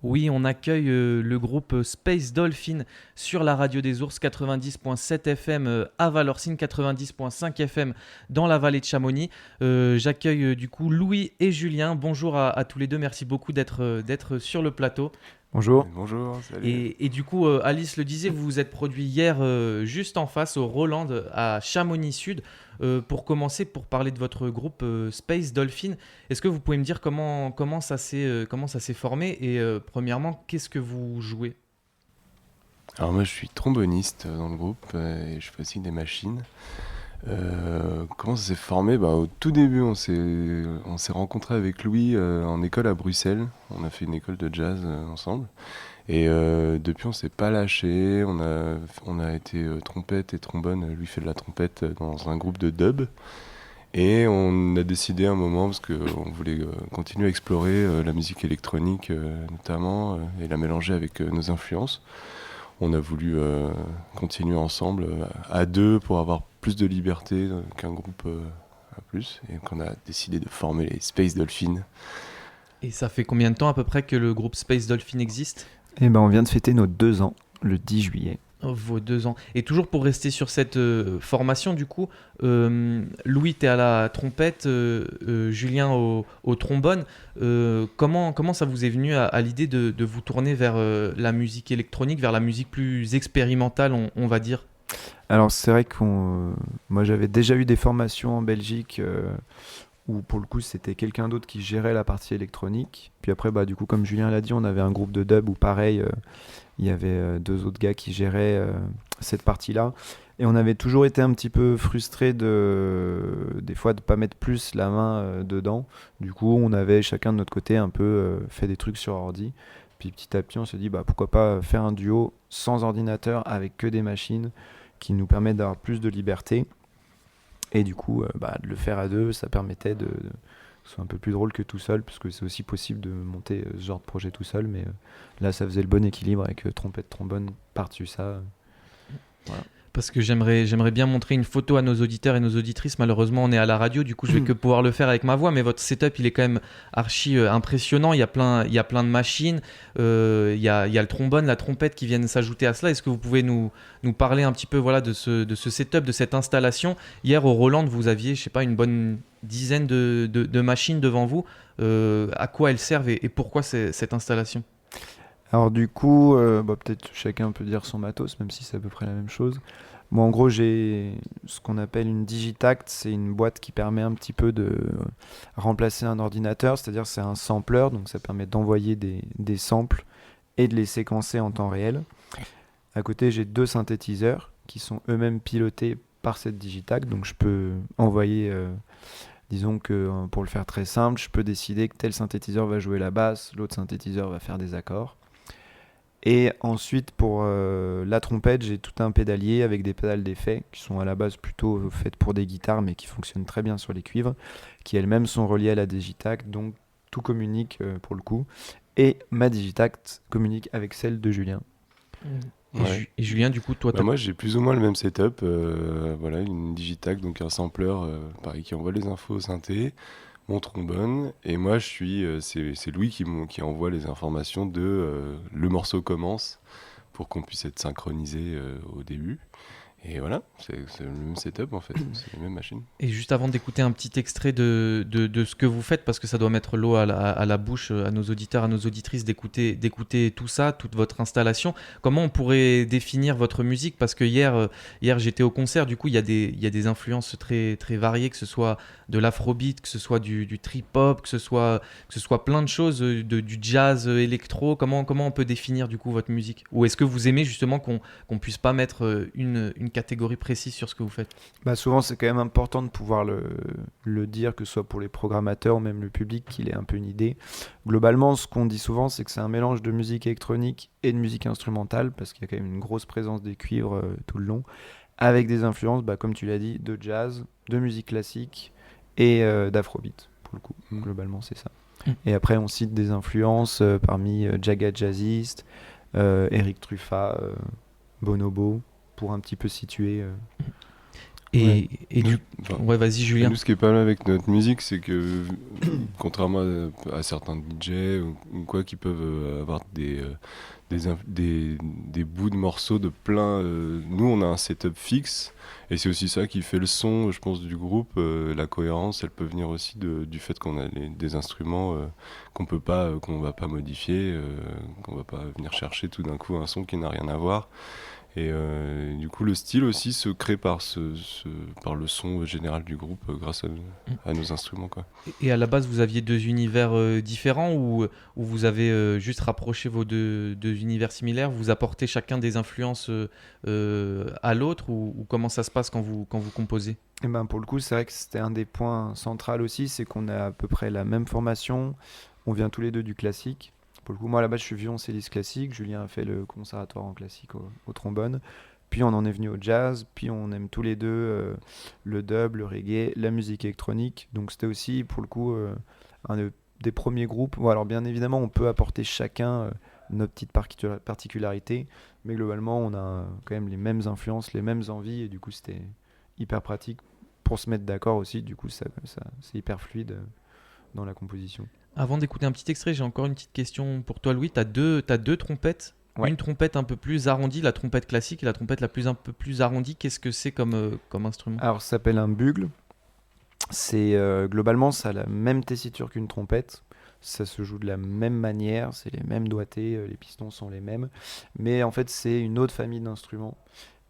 Oui, on accueille le groupe Space Dolphin sur la radio des Ours 90.7 FM à Valorcine, 90.5 FM dans la vallée de Chamonix. J'accueille du coup Louis et Julien. Bonjour à tous les deux, merci beaucoup d'être sur le plateau. Bonjour. Bonjour, salut. Et du coup, Alice le disait, vous vous êtes produit hier juste en face au Roland à Chamonix Sud. Pour commencer, pour parler de votre groupe Space Dolphin, est-ce que vous pouvez me dire comment ça s'est formé et premièrement, qu'est-ce que vous jouez? Alors moi je suis tromboniste dans le groupe et je fais aussi des machines. Comment ça s'est formé? Au tout début on s'est rencontrés avec Louis en école à Bruxelles. On a fait une école de jazz ensemble. Et depuis on s'est pas lâché. On a été trompette et trombone. Lui fait de la trompette dans un groupe de dub. Et on a décidé un moment, parce qu'on voulait continuer à explorer la musique électronique notamment, et la mélanger avec nos influences. On a voulu continuer ensemble à deux pour avoir plus de liberté qu'un groupe à plus. Et qu'on a décidé de former les Space Dolphins. Et ça fait combien de temps à peu près que le groupe Space Dolphin existe? On vient de fêter nos 2 ans, le 10 juillet. Vos 2 ans. Et toujours pour rester sur cette formation, du coup, Louis, tu es à la trompette, Julien au trombone. Comment ça vous est venu à l'idée de vous tourner vers la musique électronique, vers la musique plus expérimentale, on va dire? Alors c'est vrai que moi j'avais déjà eu des formations en Belgique où pour le coup c'était quelqu'un d'autre qui gérait la partie électronique. Puis après du coup comme Julien l'a dit, on avait un groupe de dub où pareil il y avait 2 autres gars qui géraient cette partie-là. Et on avait toujours été un petit peu frustrés des fois de pas mettre plus la main dedans. Du coup on avait chacun de notre côté un peu fait des trucs sur ordi. Puis petit à petit on s'est dit pourquoi pas faire un duo sans ordinateur avec que des machines qui nous permettent d'avoir plus de liberté. Et du coup, de le faire à deux, ça permettait que ce soit un peu plus drôle que tout seul, parce que c'est aussi possible de monter ce genre de projet tout seul, mais là, ça faisait le bon équilibre avec trompette, trombone par-dessus ça. Voilà. Parce que j'aimerais bien montrer une photo à nos auditeurs et nos auditrices. Malheureusement, on est à la radio, du coup, je vais que pouvoir le faire avec ma voix. Mais votre setup, il est quand même archi impressionnant. Il y a plein de machines. Il y a le trombone, la trompette qui viennent s'ajouter à cela. Est-ce que vous pouvez nous parler un petit peu de ce setup, de cette installation? Hier, au Roland, vous aviez, je sais pas, une bonne dizaine de machines devant vous. À quoi elles servent et pourquoi cette installation? Alors du coup, peut-être chacun peut dire son matos, même si c'est à peu près la même chose. Moi, en gros, j'ai ce qu'on appelle une Digitact. C'est une boîte qui permet un petit peu de remplacer un ordinateur. C'est-à-dire c'est un sampler, donc ça permet d'envoyer des samples et de les séquencer en temps réel. À côté, j'ai 2 synthétiseurs qui sont eux-mêmes pilotés par cette Digitact. Donc je peux envoyer... disons que pour le faire très simple, je peux décider que tel synthétiseur va jouer la basse, l'autre synthétiseur va faire des accords. Et ensuite, pour la trompette, j'ai tout un pédalier avec des pédales d'effet qui sont à la base plutôt faites pour des guitares, mais qui fonctionnent très bien sur les cuivres, qui elles-mêmes sont reliées à la Digitact, donc tout communique pour le coup. Et ma Digitact communique avec celle de Julien. Et Julien, du coup, toi, moi j'ai plus ou moins le même setup. Voilà, une Digitact, donc un sampler pareil, qui envoie les infos au synthé. Mon trombone, et moi c'est Louis qui envoie les informations de le morceau commence pour qu'on puisse être synchronisé au début. Et voilà, c'est le même setup en fait, c'est la même machine. Et juste avant d'écouter un petit extrait de ce que vous faites, parce que ça doit mettre l'eau à la bouche à nos auditeurs, à nos auditrices d'écouter tout ça, toute votre installation, comment on pourrait définir votre musique? Parce que hier j'étais au concert, du coup il y a des influences très, très variées, que ce soit de l'afrobeat, que ce soit du trip-hop, que ce soit plein de choses, du jazz électro. Comment on peut définir du coup votre musique? Ou est-ce que vous aimez justement qu'on puisse pas mettre une catégorie précise sur ce que vous faites? Souvent, c'est quand même important de pouvoir le dire, que ce soit pour les programmateurs ou même le public, qu'il ait un peu une idée. Globalement, ce qu'on dit souvent, c'est que c'est un mélange de musique électronique et de musique instrumentale, parce qu'il y a quand même une grosse présence des cuivres tout le long, avec des influences, comme tu l'as dit, de jazz, de musique classique et d'afrobeat, pour le coup. Globalement, c'est ça. Et après, on cite des influences parmi Jaga Jazzist, Eric Truffat, Bonobo, pour un petit peu situer. Et Nous, du... Ouais, vas-y Julien. nous, ce qui est pas mal avec notre musique, c'est que contrairement à certains DJ ou quoi qui peuvent avoir des bouts de morceaux de plein. Nous, on a un setup fixe et c'est aussi ça qui fait le son, je pense, du groupe. La cohérence, elle peut venir aussi du fait qu'on a des instruments qu'on va pas modifier, qu'on va pas venir chercher tout d'un coup un son qui n'a rien à voir. Et du coup, le style aussi se crée par le son général du groupe grâce à nos instruments, quoi. Et à la base, vous aviez deux univers différents ou vous avez juste rapproché vos deux univers similaires, vous apportez chacun des influences à l'autre ou comment ça se passe quand vous composez? Et ben pour le coup, c'est vrai que c'était un des points centraux aussi, c'est qu'on a à peu près la même formation. On vient tous les deux du classique. Pour le coup, moi là-bas, je suis violoncelliste classique. Julien a fait le conservatoire en classique au trombone. Puis on en est venu au jazz. Puis on aime tous les deux le dub, le reggae, la musique électronique. Donc c'était aussi pour le coup des premiers groupes. Bon, alors bien évidemment, on peut apporter chacun nos petites particularités, mais globalement, on a quand même les mêmes influences, les mêmes envies, et du coup, c'était hyper pratique pour se mettre d'accord aussi. Du coup, c'est hyper fluide dans la composition. Avant d'écouter un petit extrait, j'ai encore une petite question pour toi, Louis. T'as deux trompettes. Ouais. Une trompette un peu plus arrondie, la trompette classique, et la trompette un peu plus arrondie. Qu'est-ce que c'est comme instrument? Alors, ça s'appelle un bugle. C'est globalement, ça a la même tessiture qu'une trompette. Ça se joue de la même manière, c'est les mêmes doigtés, les pistons sont les mêmes. Mais en fait, c'est une autre famille d'instruments.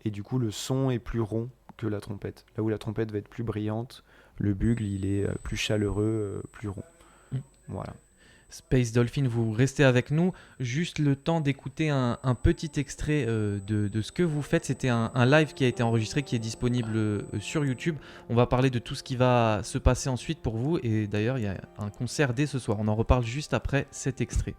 Et du coup, le son est plus rond que la trompette. Là où la trompette va être plus brillante, le bugle, il est plus chaleureux, plus rond. Mm. Voilà. Space Dolphin, vous restez avec nous. Juste le temps d'écouter un petit extrait de ce que vous faites. C'était un live qui a été enregistré, qui est disponible sur YouTube. On va parler de tout ce qui va se passer ensuite pour vous. Et d'ailleurs, il y a un concert dès ce soir. On en reparle juste après cet extrait.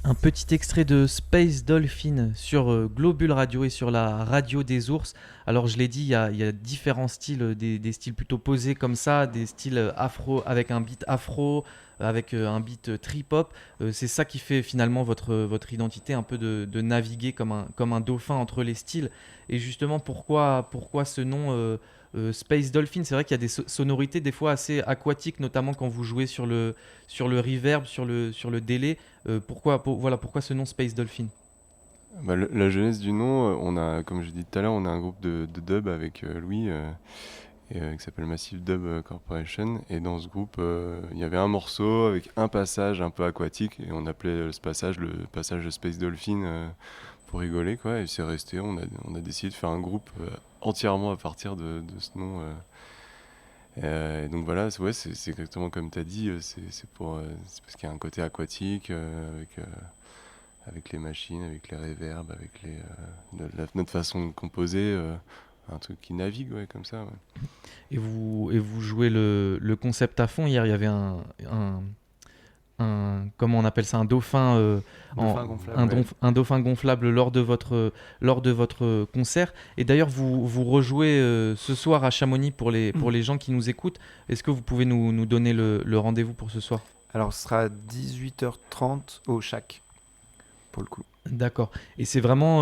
Un petit extrait de Space Dolphin sur Globule Radio et sur la radio des ours. Alors je l'ai dit, il y a différents styles, des styles plutôt posés comme ça, des styles afro avec un beat afro, avec un beat trip-hop. C'est ça qui fait finalement votre identité, un peu de naviguer comme un dauphin entre les styles. Et justement, pourquoi ce nom Space Dolphin? C'est vrai qu'il y a des sonorités des fois assez aquatiques, notamment quand vous jouez sur le reverb, sur le délai. Pourquoi ce nom Space Dolphin? Bah, la genèse du nom, on a, comme j'ai dit tout à l'heure, on a un groupe de dub avec Louis. qui s'appelle Massive Dub Corporation. Et dans ce groupe, il y avait un morceau avec un passage un peu aquatique, et on appelait ce passage le passage de Space Dolphin pour rigoler, quoi. Et c'est resté, on a décidé de faire un groupe entièrement à partir de ce nom. Et donc voilà, c'est exactement comme tu as dit, c'est parce qu'il y a un côté aquatique avec les machines, avec les reverbs, avec notre façon de composer, un truc qui navigue, ouais, comme ça. Ouais. Et vous jouez le concept à fond. Hier, il y avait comment on appelle ça, un dauphin, gonflable, un dauphin gonflable lors de votre concert. Et d'ailleurs, vous rejouez ce soir à Chamonix pour les gens qui nous écoutent. Est-ce que vous pouvez nous donner le rendez-vous pour ce soir ? Alors, ce sera à 18h30 au Shack, pour le coup. D'accord. Et c'est vraiment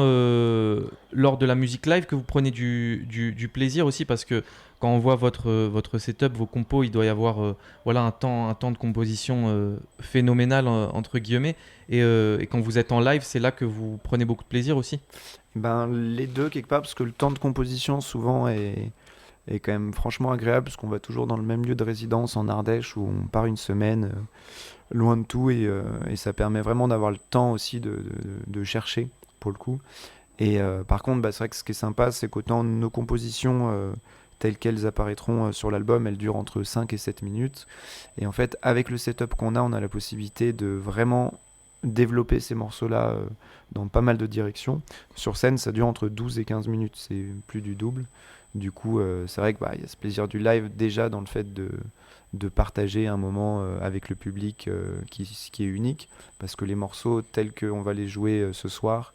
lors de la musique live que vous prenez du plaisir aussi, parce que quand on voit votre setup, vos compos, il doit y avoir un temps de composition phénoménal, entre guillemets. Et quand vous êtes en live, c'est là que vous prenez beaucoup de plaisir aussi. Les deux, quelque part, parce que le temps de composition, souvent, est quand même franchement agréable, parce qu'on va toujours dans le même lieu de résidence en Ardèche, où on part une semaine loin de tout, et ça permet vraiment d'avoir le temps aussi de chercher, pour le coup. Et par contre, c'est vrai que ce qui est sympa, c'est qu'autant nos compositions telles qu'elles apparaîtront sur l'album, elles durent entre 5 et 7 minutes. Et en fait, avec le setup qu'on a, on a la possibilité de vraiment développer ces morceaux-là dans pas mal de directions. Sur scène, ça dure entre 12 et 15 minutes, c'est plus du double. Du coup, c'est vrai qu'il y a ce plaisir du live déjà dans le fait de partager un moment avec le public qui est unique, parce que les morceaux tels qu'on va les jouer ce soir,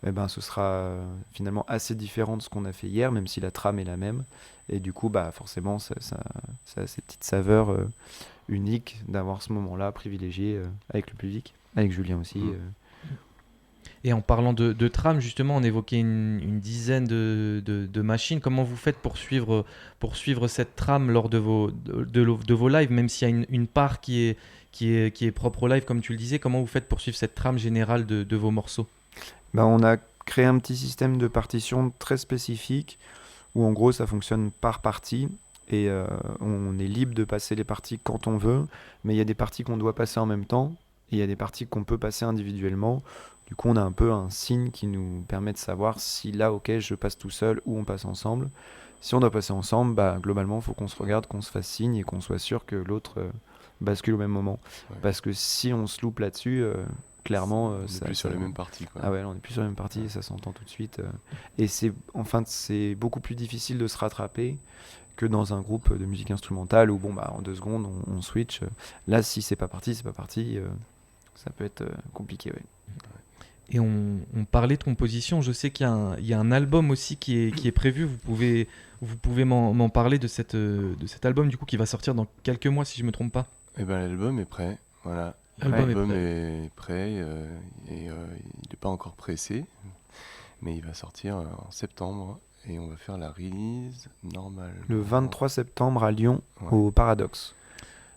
ce sera finalement assez différent de ce qu'on a fait hier, même si la trame est la même. Et du coup, forcément, ça a ces petites saveurs uniques d'avoir ce moment-là privilégié avec le public, avec Julien aussi. Et en parlant de trame, justement, on évoquait une dizaine de machines. Comment vous faites pour suivre cette trame lors de vos lives, même s'il y a une part qui est propre au live, comme tu le disais? Comment vous faites pour suivre cette trame générale de vos morceaux? On a créé un petit système de partition très spécifique, où en gros ça fonctionne par partie, et on est libre de passer les parties quand on veut, mais il y a des parties qu'on doit passer en même temps, et il y a des parties qu'on peut passer individuellement. Du coup, on a un peu un signe qui nous permet de savoir si là, ok, je passe tout seul ou on passe ensemble. Si on doit passer ensemble, globalement, il faut qu'on se regarde, qu'on se fasse signe et qu'on soit sûr que l'autre bascule au même moment. Ouais. Parce que si on se loupe là-dessus, clairement... on n'est plus sur les mêmes parties, quoi. Ah ouais, on n'est plus sur les mêmes parties, et ça s'entend tout de suite. Et c'est beaucoup plus difficile de se rattraper que dans un groupe de musique instrumentale où, en 2 secondes, on switch. Là, si c'est pas parti, ça peut être compliqué, ouais. Et on parlait de composition. Je sais qu'il y a un album aussi qui est prévu. Vous pouvez m'en parler de cet album du coup qui va sortir dans quelques mois, si je me trompe pas. L'album est prêt. Voilà. L'album est prêt et il n'est pas encore pressé, mais il va sortir en septembre et on va faire la release normale. Le 23 septembre à Lyon, au Paradoxe.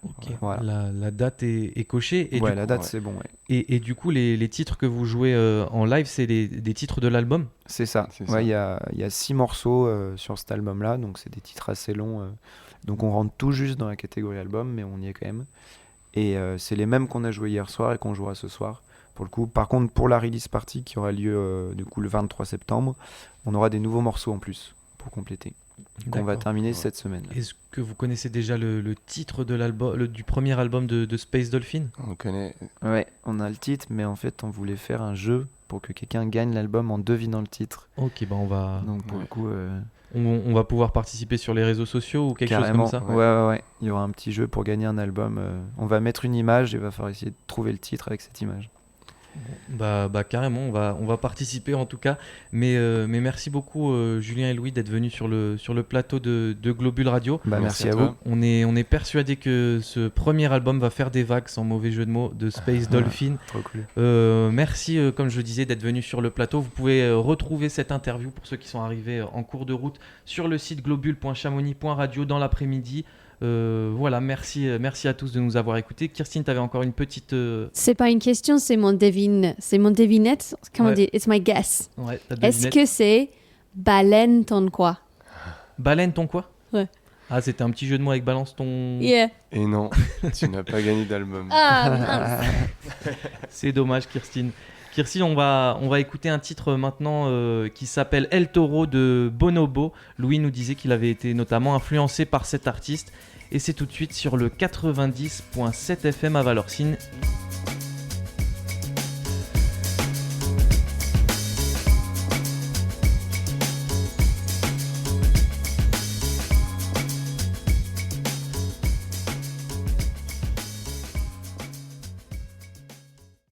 Ok, voilà. La date est cochée. Et la date c'est bon. Ouais. Et du coup, les titres que vous jouez en live, c'est des titres de l'album ? C'est ça. Il y a 6 morceaux sur cet album-là, donc c'est des titres assez longs. Donc on rentre tout juste dans la catégorie album, mais on y est quand même. Et c'est les mêmes qu'on a joué hier soir et qu'on jouera ce soir. Pour le coup. Par contre, pour la release party qui aura lieu du coup, le 23 septembre, on aura des nouveaux morceaux en plus pour compléter. Qu'on va terminer cette semaine. Est-ce que vous connaissez déjà le titre de l'album, du premier album de Space Dolphin ? On connaît. Ouais, on a le titre, mais en fait, on voulait faire un jeu pour que quelqu'un gagne l'album en devinant le titre. Ok, on va. Donc pour le coup, on va pouvoir participer sur les réseaux sociaux ou quelque chose comme ça. Ouais. Il y aura un petit jeu pour gagner un album. On va mettre une image et il va falloir essayer de trouver le titre avec cette image. Carrément, on va participer en tout cas. Mais merci beaucoup Julien et Louis d'être venus sur le plateau de Globule Radio. Merci à vous. On est persuadé que ce premier album va faire des vagues, sans mauvais jeu de mots, de Space Dolphin. Trop cool. Merci, comme je le disais, d'être venus sur le plateau. Vous pouvez retrouver cette interview pour ceux qui sont arrivés en cours de route sur le site globule.chamonix.radio dans l'après-midi. Merci à tous de nous avoir écoutés. Kirstine, tu avais encore une petite... C'est pas une question, c'est mon devinette. Comment dire? It's my guess. Ouais, est-ce que c'est baleine ton quoi? Baleine ton quoi? Ouais. Ah, c'était un petit jeu de mots avec balance ton. Yeah. Et non, tu n'as pas gagné d'album. Ah, mince. C'est dommage, Kirstine. Kirstine, on va écouter un titre maintenant qui s'appelle El Toro de Bonobo. Louis nous disait qu'il avait été notamment influencé par cet artiste. Et c'est tout de suite sur le 90.7 FM à Valorcine.